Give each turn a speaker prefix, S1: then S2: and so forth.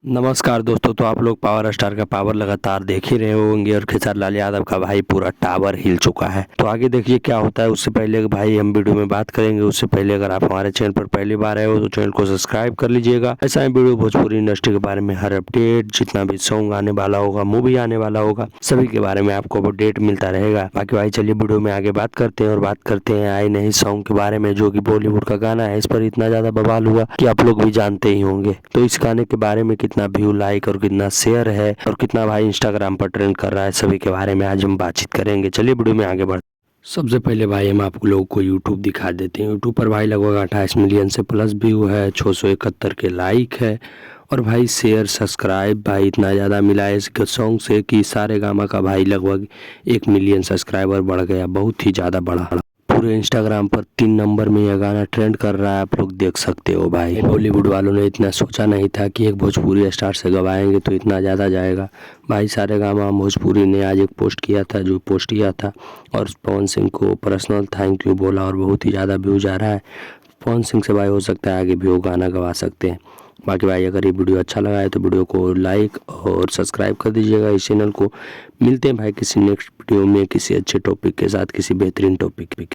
S1: नमस्कार दोस्तों। तो आप लोग पावर स्टार का पावर लगातार देख ही रहे होंगे और खेसारी लाल यादव का भाई पूरा टावर हिल चुका है। तो आगे देखिए क्या होता है। उससे पहले भाई हम वीडियो में बात करेंगे, उससे पहले अगर आप हमारे चैनल पर पहली बार आए हो तो चैनल को सब्सक्राइब कर लीजिएगा। ऐसा ही वीडियो भोजपुरी इंडस्ट्री के बारे में हर अपडेट, जितना भी सॉन्ग आने वाला होगा, मूवी आने वाला होगा, सभी के बारे में आपको अपडेट मिलता रहेगा। बाकी भाई चलिए वीडियो में आगे बात करते हैं और बात करते हैं आए नहीं सॉन्ग के बारे में, जो कि बॉलीवुड का गाना है। इस पर इतना ज्यादा बवाल हुआ कि आप लोग भी जानते ही होंगे। तो इस गाने के बारे में कितना व्यू, लाइक और कितना शेयर है और कितना भाई इंस्टाग्राम पर ट्रेंड कर रहा है, सभी के बारे में आज हम बातचीत करेंगे। चलिए वीडियो में आगे बढ़ते। सबसे पहले भाई हम आप लोगों को यूट्यूब दिखा देते हैं। यूट्यूब पर भाई लगभग 28 मिलियन से प्लस व्यू है, 671 के लाइक है और भाई शेयर सब्सक्राइब भाई इतना ज़्यादा मिला है इस सॉन्ग से कि सारे गामा का भाई लगभग 1 मिलियन सब्सक्राइबर बढ़ गया, बहुत ही ज़्यादा बढ़ा। पूरे इंस्टाग्राम पर 3 नंबर में यह गाना ट्रेंड कर रहा है, आप लोग देख सकते हो भाई। बॉलीवुड वालों ने इतना सोचा नहीं था कि एक भोजपुरी स्टार से गवाएंगे तो इतना ज़्यादा जाएगा। भाई सारे गामा भोजपुरी ने आज एक पोस्ट किया था, जो पोस्ट किया था और पवन सिंह को पर्सनल थैंक यू बोला और बहुत ही ज़्यादा व्यूज आ रहा है। पवन सिंह से भाई हो सकता है आगे भी वो गाना गवा सकते हैं। बाकी भाई अगर ये वीडियो अच्छा लगा है तो वीडियो को लाइक और सब्सक्राइब कर दीजिएगा इस चैनल को। मिलते हैं भाई किसी नेक्स्ट वीडियो में किसी अच्छे टॉपिक के साथ, किसी बेहतरीन टॉपिक पे।